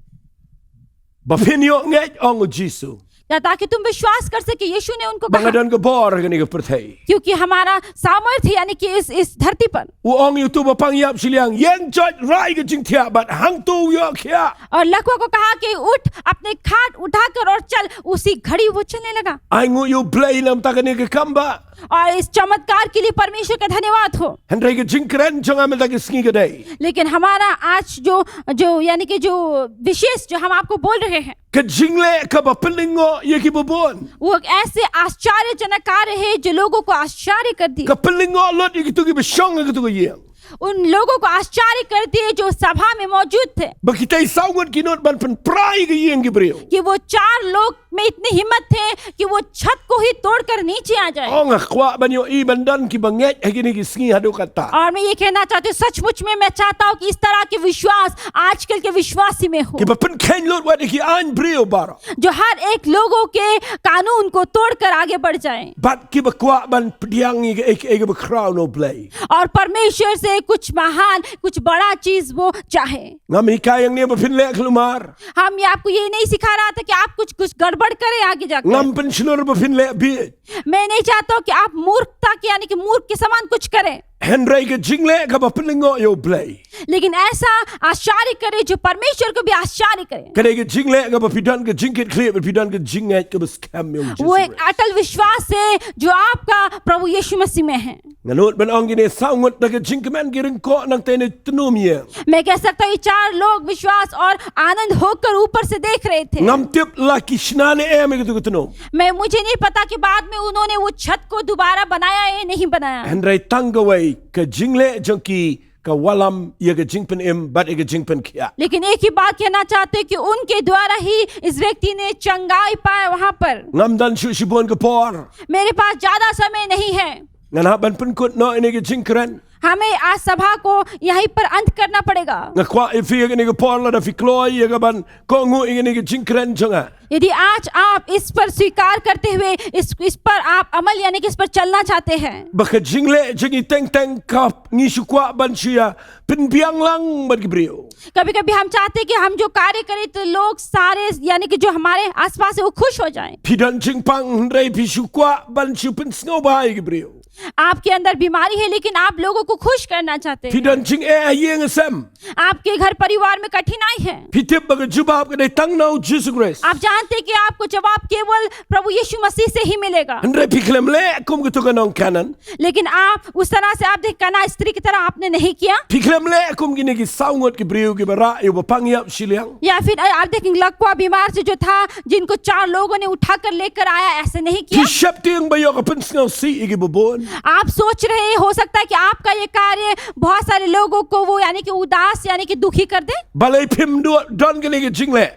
Ba phin yo nget ong Jesu. या ताकि तुम विश्वास कर सके। यीशु ने उनको कहा Bangadan ke bor kani ke perthai. क्योंकि हमारा सामर्थ्य यानी कि इस धरती पर, U ong yu tu ba pang yap siliang yang jat rai ke jing tia bat hang tu yo kya. और लड़कों को कहा कि उठ अपने खाट उठाकर और चल। उसी घड़ी वो चलने लगा। Ai ngu yu play nam ta kani ke kamba. और इस चमत्कार के लिए परमेश्वर का धन्यवाद हो। Hendrai ke jing keren jong amel ta ke sngi ke dai. लेकिन हमारा आज जो यानी कि जो विशेष जो हम आपको बोल रहे हैं, Ke jing le ka ba pelingo ye ki bobon. वो एक ऐसे आश्चर्यजनक कार्य है जो लोगों को आश्चर्य कर दिए। Ka pelingo lot ye ki tu ki ba shong ke tu ke ye. उन लोगों को आश्चर्य कर दिए जो सभा में मौजूद थे, Ba kita saungot ki not ban pen prai ke ye ki brio. कि वो 4 लोग में इतनी हिम्मत थे कि वो छत को ही तोड़कर नीचे आ जाए। Ong akwa ban yo I bandan ki banget he ki ni ki sngi hadu kata. और मैं ये कहना चाहती हूँ, सचमुच में मैं चाहता हूँ कि इस तरह के विश्वास आजकल के विश्वासी में हो, Ki ba pen ken lot wat ki an brio bar. जो हर एक लोगों के कानून को तोड़कर आगे बढ़ जाए Bat ki ba kwa ban pediang ye ke ba crown no play. और परमेश्वर से कुछ महान कुछ बड़ा चीज वो चाहे। Ngam hikay yang ni ba pin le klumar. हम ये आपको ये नहीं सिखा रहा था कि आप कुछ गड़बड़ करें आगे जाकर। Ngam pen shlur ba pin le bi. मैं नहीं चाहता हूँ कि आप मूर्खता के यानी कि मूर्ख के समान कुछ करें, Hendrai ke jing le ka ba pelingo yo play. लेकिन ऐसा आश्चर्य करे जो परमेश्वर को भी आश्चर्य करे। Kare ke jing le ka ba pidan ke jing kit clear ba pidan ke jing ngat ke ba scam yo. वो एक अटल विश्वास है जो आपका प्रभु यीशु मसीह में है। Nganot ban ong ni saungot na ke jing kemen ki ring ko nang tene tenum ye. मैं कह सकता हूँ ये 4 लोग विश्वास और आनंद होकर ऊपर से देख रहे थे। Ngam tip la ki shnane e me ke tu tenum. मुझे नहीं पता कि बाद में उन्होंने वो छत को दोबारा बनाया या नहीं बनाया। Hendrai tangawai ke jing le jongki ka walam ye ke jing pen im bat ye ke jing pen kia. लेकिन एक ही बात कहना चाहते हैं कि उनके द्वारा ही इस व्यक्ति ने चंगाई पाया वहां पर। Ngam dan shu shibon ke por. मेरे पास ज्यादा समय नहीं है, Ngan ban pen kut no ini ke jing keren. हमें आज सभा को यहीं पर अंत करना पड़ेगा। Ngakwa ifi ye ni ke por la da fi kloy ye ke ban ko ngu ini ke jing keren jonga. यदि आज आप इस पर स्वीकार करते हुए इस पर आप अमल यानी कि इस पर चलना चाहते हैं, Ba ke jing le jingi teng teng kap ni shu kwa ban shia pen biang lang ban ki brio. कभी कभी हम चाहते हैं कि हम जो कार्य करें तो लोग सारे यानी कि जो हमारे आसपास है वो खुश हो जाएं। Pidan jing pang hendrai pi shu kwa ban shu pen sngo ba ye ke brio. आपके अंदर बीमारी है लेकिन आप लोगों को खुश करना चाहते हैं। Pidan jing e ye ngasam. आपके घर परिवार में कठिनाई है, Pitip ba ke jubab ke dai tang no Jesus Christ. आप जानते हैं कि आपको जवाब केवल प्रभु यीशु मसीह से ही मिलेगा। Hendrai pi klem le kum ke tu ke nong kanan. लेकिन आप उस तरह से आप देख कना स्त्री की तरह आपने नहीं किया, Pi klem le kum gini ki saungot ki brio ki bara ye ba pang yap shiliang. या फिर आप देखेंगे लकवा बीमार से जो था जिनको 4 लोगों ने उठाकर लेकर आया, ऐसे नहीं Pi किया। shap ting ba yo ka pen sngo si ye ki bobon. आप सोच रहे हैं हो सकता है कि आपका ये कार्य बहुत सारे लोगों को वो यानी कि उदास यानी कि दुखी कर दे। Balai pim do don gini ki jing le.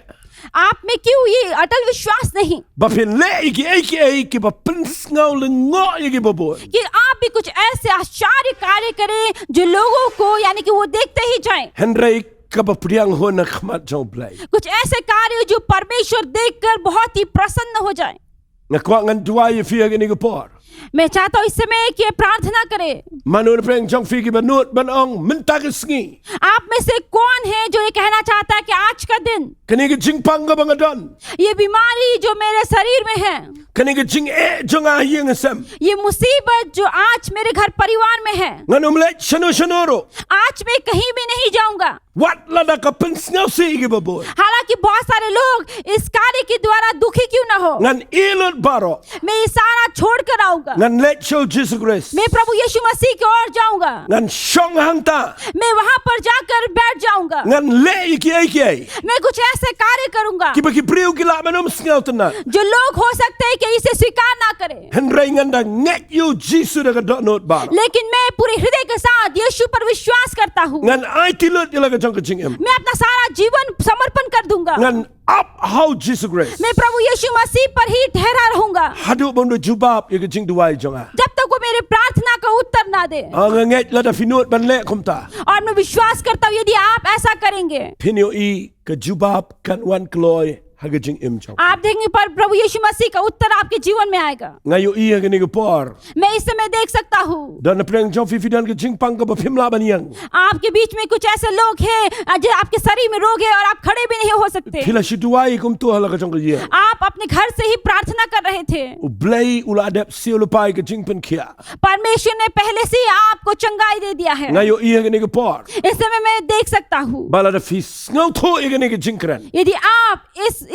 आप में क्यों ये अटल विश्वास नहीं Ba pin le ki ba pen sngo le ngo ye ki bobon. कि आप भी कुछ ऐसे आश्चर्य कार्य करें जो लोगों को यानी कि वो देखते ही जाएं, Hendrai ka ba priang ho na khmat jong play. कुछ ऐसे कार्य जो परमेश्वर देखकर बहुत ही प्रसन्न हो जाए। Ngakwa ngan dua ye fi gini ki por. मैं चाहता हूँ इस समय कि प्रार्थना करें। Manu preng jong fi ki banut banong minta ke sngi. आप में से कौन है जो ये कहना चाहता है कि आज का दिन Kani ke jing pang ka bangadon. ये बीमारी जो मेरे शरीर में है, Kani ke jing jong ah yeng sem. ये मुसीबत जो आज मेरे घर परिवार में है, Nganum le shano shanoro. आज मैं कहीं भी नहीं जाऊंगा। Wat lada ka pensnau si ki babor. हालांकि बहुत सारे लोग इस कार्य के द्वारा दुखी क्यों ना हो, Ngan ilot baro. मैं ये सारा छोड़ कर आऊंगा। Ngan let show Jesus Christ. मैं प्रभु यीशु मसीह की ओर जाऊंगा। Ngan shong hang ta. मैं वहां पर जाकर बैठ जाऊंगा। Ngan le iki. मैं कुछ ऐसे कार्य करूंगा Ki bagi priu ki la manum snau tena. जो लोग हो सकते हैं कि इसे स्वीकार ना करें, Henry nganda ngek you Jesus da ka not baro. लेकिन मैं पूरे हृदय के साथ यीशु पर विश्वास करता हूँ। Ngan ai tilot ila ka jong ka jing em. मैं अपना सारा जीवन समर्पण कर दूंगा। Ngan up how Jesus Christ. मैं प्रभु यीशु मसीह पर ही ठहरा रहूंगा Hadu bondo jubab ye ka jing duai jong ah. जब तक वो मेरे प्रार्थना का उत्तर ना दे। Ang ngek la da finot ban le kumta. और मैं विश्वास करता हूँ यदि आप ऐसा करेंगे, Pinyo i ka jubab kan wan kloy haga jing im jong. आप देखेंगे पर प्रभु यीशु मसीह का उत्तर आपके जीवन में आएगा। Ngayo i haga ni ka por. मैं इस समय देख सकता हूँ Dan na preng jong fi fidan ka jing pang ka ba phimla ban yang. आपके बीच में कुछ ऐसे लोग हैं जो आपके शरीर में रोग है और आप खड़े भी नहीं हो सकते। Phila shi duai kum tu hala ka jong ka ye. आप अपने घर से ही प्रार्थना कर रहे थे। U blai ula adap si ulupai ka jing pen kia. परमेश्वर ने पहले से ही आपको चंगाई दे दिया है। Ngayo i haga ni ka por. इस समय मैं देख सकता हूँ Bala da fi ngau tho i ka ni ka jing kran. यदि आप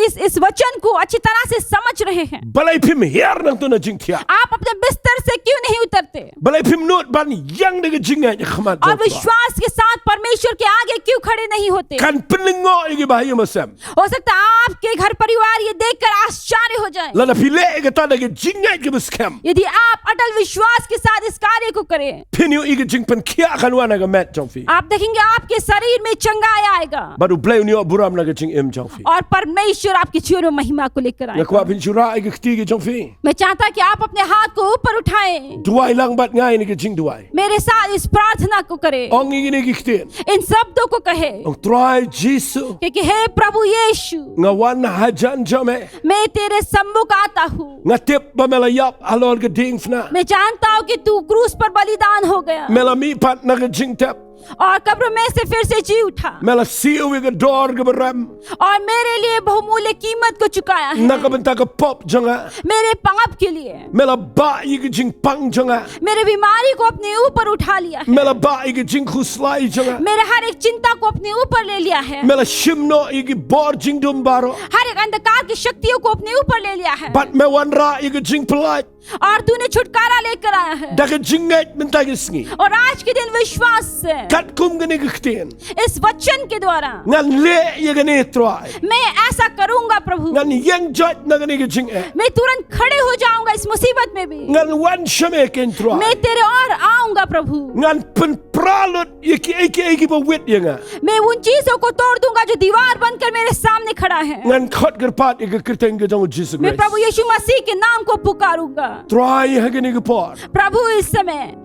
इस वचन को अच्छी तरह से समझ रहे हैं, Balai phim her nang tu na jing kia. आप अपने बिस्तर से क्यों नहीं उतरते Balai phim not ban yang de ka jing ay khamat और jong. विश्वास के साथ परमेश्वर के आगे क्यों खड़े नहीं होते? Kan peningo i ki ba masam. हो सकता है आपके घर परिवार ये देखकर आश्चर्य हो जाए। La da phile ka ta da ka jing ay ka skam. यदि आप अटल विश्वास के साथ इस कार्य को करें, Pinyo i ka jing pen kia kan wana ka mat jong fi. आप देखेंगे आपके शरीर में चंगाई आएगा Baru blai ni buram na ka jing im jong fi. और परमेश्वर आपके जीवन में महिमा को लेकर Na आएगा। kwa pin shura i ka khti ka jong fi. मैं चाहता कि आप अपने हाथ को ऊपर उठाएं, Duai lang bat ngai ni ka jing duai. मेरे साथ इस प्रार्थना को करें, Ong i ni ki khti. इन शब्दों को कहे Ong try Jesus. कि हे प्रभु यीशु, Nga wan hajan jame. मैं तेरे सम्मुख आता हूँ। Nga tip ba mela yap alor ka ding fna. मैं जानता हूँ कि तू क्रूस पर बलिदान हो गया Mela mi pat na ka jing tap. और कब्र में से फिर से जी उठा Mela siu i ka dor ka baram. और मेरे लिए बहुमूल्य कीमत को चुकाया है, Na ka benta ka pop jonga. मेरे पाप के लिए। Mela ba i ka jing pang jonga. मेरे बीमारी को अपने ऊपर उठा लिया है, Mela ba i ka jing khuslai jonga. मेरे हर एक चिंता को अपने ऊपर ले लिया है, Mela shimno i ki bor jing dum baro. हर एक अंधकार की शक्तियों को अपने ऊपर ले लिया है But me wan ra i ka jing polite. और तूने छुटकारा लेकर आया है। Da ka jing ngat benta ka sngi. और आज के दिन विश्वास से Kat kum ka ni ka khtin. इस वचन के द्वारा Ngan le i ka ni try. मैं ऐसा करूंगा प्रभु, Ngan yang jot na ka ni ka jing eh. मैं तुरंत खड़े हो जाऊंगा इस मुसीबत में भी, Ngan wan shame ken try. मैं तेरे और आऊंगा प्रभु। Ngan pen pralot iki ba wit yang. मैं उन चीजों को तोड़ दूंगा जो दीवार बनकर मेरे सामने खड़ा है। Ngan khot ker pat ik kerteng ka jong Jesus मैं Christ. प्रभु यीशु मसीह के नाम को पुकारूंगा। Try hagani ka por. प्रभु इस समय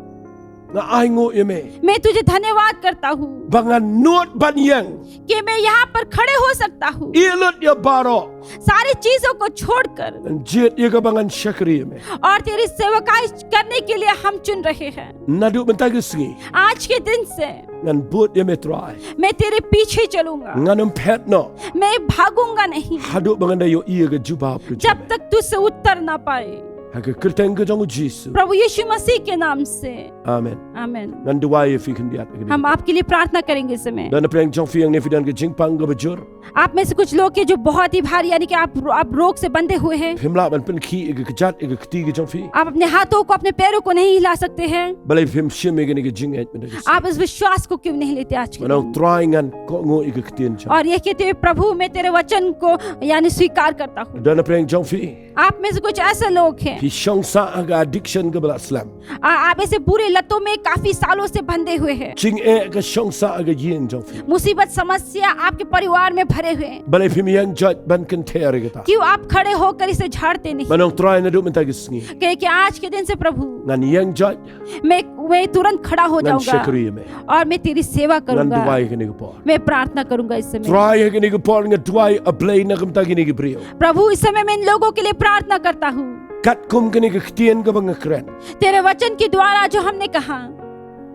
Na ai ngo yeme. मैं तुझे धन्यवाद करता हूँ Bangan not ban yang. कि मैं यहाँ पर खड़े हो सकता हूँ, Ilot ya baro. सारी चीजों को छोड़कर, Ngan jet ya ka bangan shakri yeme. और तेरी सेवकाई करने के लिए हम चुन रहे हैं। Nadu benta ka sngi. आज के दिन से Ngan but yeme try. मैं तेरे पीछे चलूंगा, Ngan pet no. मैं भागूंगा नहीं Hadu bangan da yo iya ka jubab ka. जब तक तुझसे उत्तर ना पाए। Haga kerteng ka jong Jesus. प्रभु यीशु मसीह के नाम से Amen. आमीन। Ngan duai fi kan diat. हम आपके लिए प्रार्थना करेंगे इस समय। Dan preng jong fi yang ne fidan ka jing pang ka bajur. आप में से कुछ लोग हैं जो बहुत ही भारी यानी कि आप रोग से बंधे हुए हैं, Phimla ban pen khi ik kjat ik khti ka jong fi. आप अपने हाथों को अपने पैरों को नहीं हिला सकते हैं। Balai phim shim ik ni ka jing et benda. आप इस विश्वास को क्यों नहीं लेते आज के Manau दिन? trying ngan ko ngo ik ktien jong. और ये कहते हुए प्रभु मैं तेरे वचन को यानी स्वीकार करता हूँ। Dan preng jong fi. आप में से कुछ ऐसे लोग हैं, Fi shong sa aga addiction ka bala slam. आप ऐसे बुरे लतों में काफी सालों से बंधे हुए हैं, Jing e ka shong sa aga yin jong fi. मुसीबत समस्या आपके परिवार में भरे हुए हैं। Balai phim yang jot ban kan tere ka ta. क्यों आप खड़े होकर इसे झाड़ते नहीं? Manau try na do menta ka sngi. कहे कि आज के दिन से प्रभु Ngan yang jot मैं तुरंत खड़ा हो ngan जाऊंगा shakri yeme. और मैं तेरी सेवा Ngan करूंगा, duai ka ni ka por. मैं प्रार्थना करूंगा इस समय। Try ha ni ka por ngan duai a blay na kam ta ki ni ka brio. प्रभु इस समय मैं इन लोगों के लिए प्रार्थना करता हूँ kat kum kini kektian ke bangakren. तेरे वचन के द्वारा जो हमने कहा,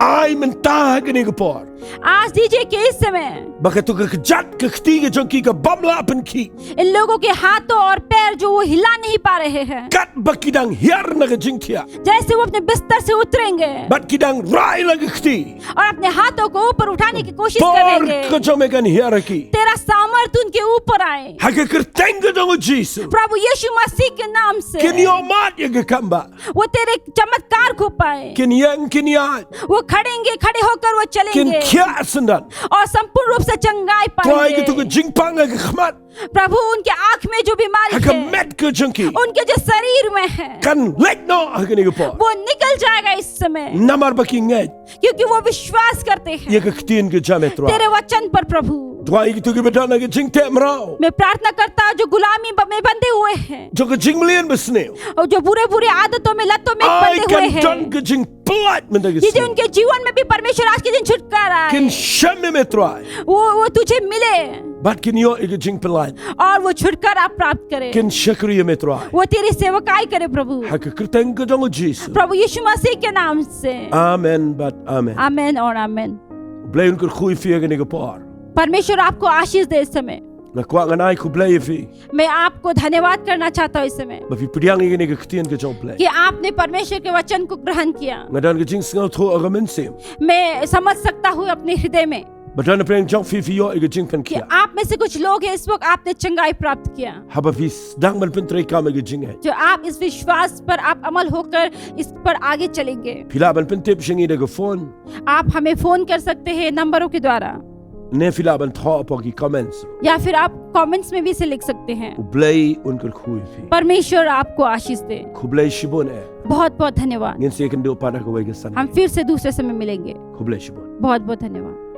Ai mentah kini ke por. आज दीजिए कि इस समय Baka tu kejat kekti ke jongki ke bamla penki. इन लोगों के हाथों और पैर जो वो हिला नहीं पा रहे हैं, Kat bakidang hiar na ke jingtia. जैसे वो अपने बिस्तर से उतरेंगे Bat kidang rai la kekti. और अपने हाथों को ऊपर उठाने की कोशिश Por करेंगे, ke jomekan hiar ki. तेरा सामर्थ उनके ऊपर आए Hake kerteng ke jongo Jesu. प्रभु यीशु मसीह के नाम से। Kini omat ye ke kamba. वो तेरे चमत्कार को पाए, Kini yang kini ay. वो खड़ेंगे, खड़े होकर वो Kin चलेंगे kia sendan. और संपूर्ण रूप से चंगाई Tuai ke tu ke पाएंगे। jingpang ke khmat. प्रभु उनके आंख में जो बीमारी Hake है, met ke jongki. उनके जो शरीर में है, Kan lek no hake ni ke por. वो निकल जाएगा इस समय, Namar baki ngay. क्योंकि वो विश्वास करते हैं Ye ke kektian ke jame tuai. तेरे वचन पर। प्रभु Tuai ke tu ke bedana ke jingte mrao. मैं प्रार्थना करता हूँ जो गुलामी में बंधे हुए हैं Jo ke jingmelian besneu. और जो बुरे बुरे आदतों में, लतों में Ai बंधे हुए kan don हैं, ke jing pelat mendagi. ये जो उनके जीवन में भी परमेश्वर आज के दिन छुटकारा Kin है, shame me tuai. वो तुझे मिले Bat kin yo ke jing pelat. और वो छुटकारा प्राप्त करे, Kin shakriya me tuai. वो तेरी सेवकाई करे प्रभु, Hake kerteng ke jongo Jesu. प्रभु यीशु मसीह के नाम से। Amen bat amen. आमेन और आमेन। Blij unker goeie vier en ik paar. परमेश्वर आपको आशीष दे इस समय। Na kwa nganai ku blij vi. मैं आपको धन्यवाद करना चाहता हूँ इस समय Maar vi priang ik en ik getien ke jong blij. कि आपने परमेश्वर के वचन को ग्रहण किया। Maar dan ke jing snel tro argumente. मैं समझ सकता हूँ अपने हृदय में Maar dan priang jong vi yo ik jing pen कि kia. आप में से कुछ लोग हैं, इस वक्त आपने चंगाई प्राप्त किया, Haba vi dang man pen trei kam ik jing hai. जो आप इस विश्वास पर आप अमल होकर इस पर आगे चलेंगे। Pila man pen tip sing ide gefon. आप हमें फोन कर सकते हैं नंबरों के द्वारा, Ne pila man tro op die comments. या फिर आप कमेंट्स में भी इसे लिख सकते हैं। Ku blij unker goeie vi. परमेश्वर आपको आशीष दे। Ku blij shibon e. बहुत बहुत धन्यवाद। Ngin se kan do pada ko wege san. हम फिर से दूसरे समय मिलेंगे। Ku blij shibon. बहुत बहुत धन्यवाद।